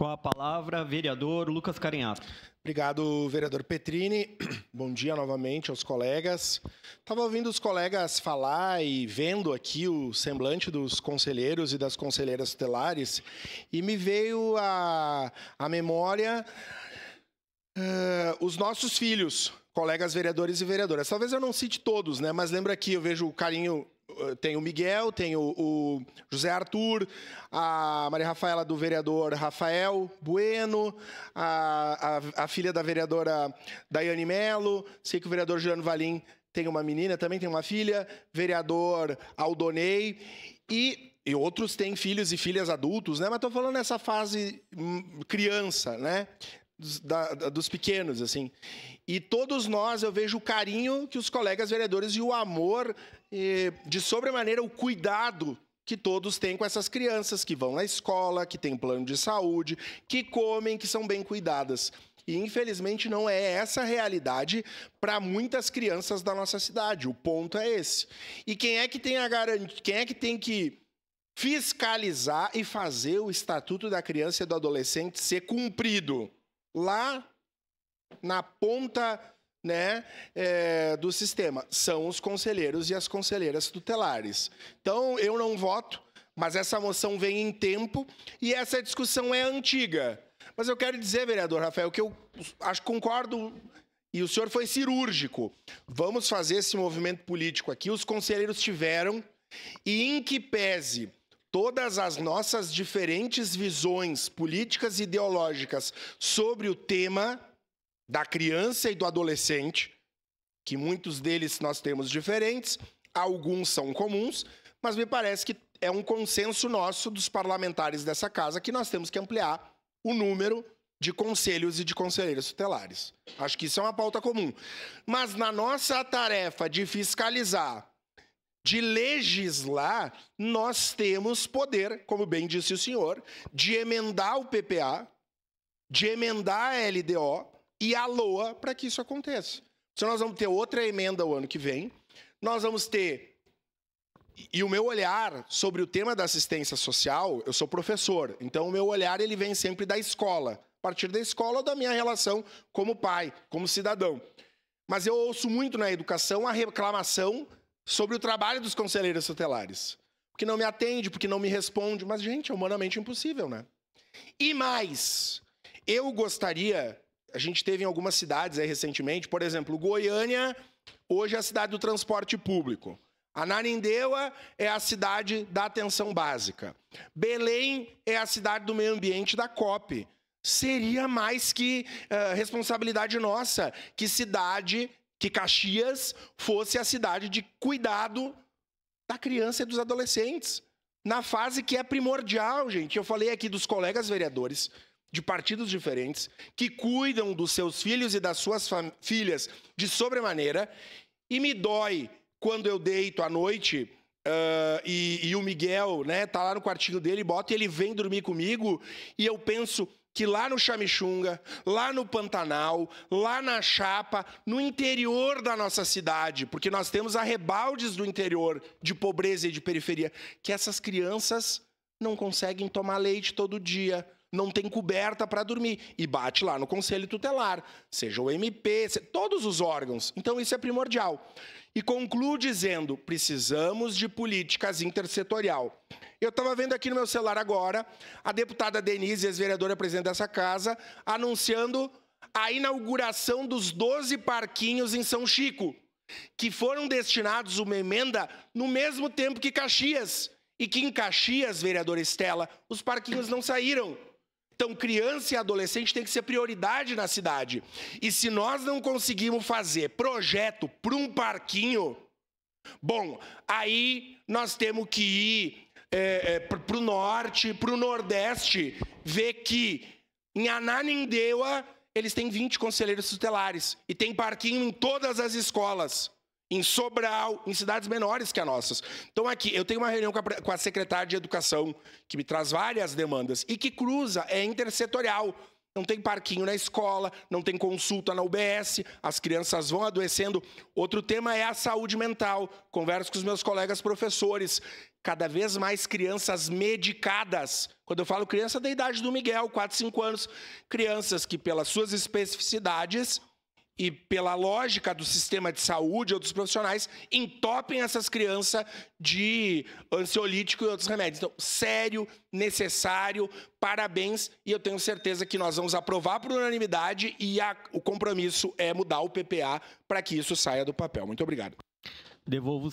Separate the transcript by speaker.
Speaker 1: Com a palavra, vereador Lucas Carinhato.
Speaker 2: Obrigado, vereador Petrini. Bom dia novamente aos colegas. Estava ouvindo os colegas falar e vendo aqui o semblante dos conselheiros e das conselheiras tutelares e me veio à memória os nossos filhos, colegas vereadores e vereadoras. Talvez eu não cite todos, né? Mas lembra aqui, eu vejo o carinho... Tem o Miguel, tem o José Arthur, a Maria Rafaela do vereador Rafael Bueno, a filha da vereadora Daiane Melo, sei que o vereador Juliano Valim tem uma menina, também tem uma filha, vereador Aldonei, e outros têm filhos e filhas adultos, né? Mas estou falando nessa fase criança, né? Dos pequenos, assim. E todos nós, eu vejo o carinho que os colegas vereadores e o amor, de sobremaneira, o cuidado que todos têm com essas crianças que vão na escola, que têm plano de saúde, que comem, que são bem cuidadas. E, infelizmente, não é essa a realidade para muitas crianças da nossa cidade. O ponto é esse. E quem é que tem a garantia, quem é que tem que fiscalizar e fazer o Estatuto da Criança e do Adolescente ser cumprido? Lá na ponta, né, do sistema, são os conselheiros e as conselheiras tutelares. Então, eu não voto, mas essa moção vem em tempo e essa discussão é antiga. Mas eu quero dizer, vereador Rafael, que eu acho que concordo, e o senhor foi cirúrgico. Vamos fazer esse movimento político aqui, os conselheiros tiveram, e em que pese todas as nossas diferentes visões políticas e ideológicas sobre o tema da criança e do adolescente, que muitos deles nós temos diferentes, alguns são comuns, mas me parece que é um consenso nosso dos parlamentares dessa casa que nós temos que ampliar o número de conselhos e de conselheiras tutelares. Acho que isso é uma pauta comum. Mas na nossa tarefa de fiscalizar, de legislar, nós temos poder, como bem disse o senhor, de emendar o PPA, de emendar a LDO e a LOA para que isso aconteça. Então nós vamos ter outra emenda o ano que vem, nós vamos ter... E o meu olhar sobre o tema da assistência social, eu sou professor, então o meu olhar ele vem sempre da escola, a partir da escola ou da minha relação como pai, como cidadão. Mas eu ouço muito na educação a reclamação sobre o trabalho dos conselheiros tutelares. Porque não me atende, porque não me responde. Mas, gente, é humanamente impossível, né? E mais, eu gostaria... A gente teve em algumas cidades aí recentemente, por exemplo, Goiânia, hoje é a cidade do transporte público. Ananindeua é a cidade da atenção básica. Belém é a cidade do meio ambiente da COP. Seria mais que responsabilidade nossa que Caxias fosse a cidade de cuidado da criança e dos adolescentes. Na fase que é primordial, gente. Eu falei aqui dos colegas vereadores de partidos diferentes que cuidam dos seus filhos e das suas filhas de sobremaneira. E me dói quando eu deito à noite e o Miguel, né, tá lá no quartinho dele, bota e ele vem dormir comigo e eu penso... que lá no Chamixunga, lá no Pantanal, lá na Chapa, no interior da nossa cidade, porque nós temos arrebaldes do interior de pobreza e de periferia, que essas crianças não conseguem tomar leite todo dia, não tem coberta para dormir, e bate lá no Conselho Tutelar, seja o MP, todos os órgãos. Então isso é primordial. E concluo dizendo, precisamos de políticas intersetorial. Eu estava vendo aqui no meu celular agora, a deputada Denise, ex-vereadora presidente dessa casa, anunciando a inauguração dos 12 parquinhos em São Chico, que foram destinados uma emenda no mesmo tempo que Caxias. E que em Caxias, vereadora Estela, os parquinhos não saíram. Então, criança e adolescente tem que ser prioridade na cidade. E se nós não conseguimos fazer projeto para um parquinho, bom, aí nós temos que ir para o norte, para o nordeste, ver que em Ananindeua eles têm 20 conselheiros tutelares e tem parquinho em todas as escolas. Em Sobral, em cidades menores que as nossas. Então aqui, eu tenho uma reunião com a secretária de Educação, que me traz várias demandas, e que cruza, é intersetorial. não tem parquinho na escola, não tem consulta na UBS, as crianças vão adoecendo. Outro tema é a saúde mental. Converso com os meus colegas professores. Cada vez mais crianças medicadas. Quando eu falo criança da idade do Miguel, 4, 5 anos, crianças que, pelas suas especificidades e pela lógica do sistema de saúde ou dos profissionais, entopem essas crianças de ansiolítico e outros remédios. Então, sério, necessário, parabéns, e eu tenho certeza que nós vamos aprovar por unanimidade e o compromisso é mudar o PPA para que isso saia do papel. Muito obrigado.
Speaker 1: Devolvo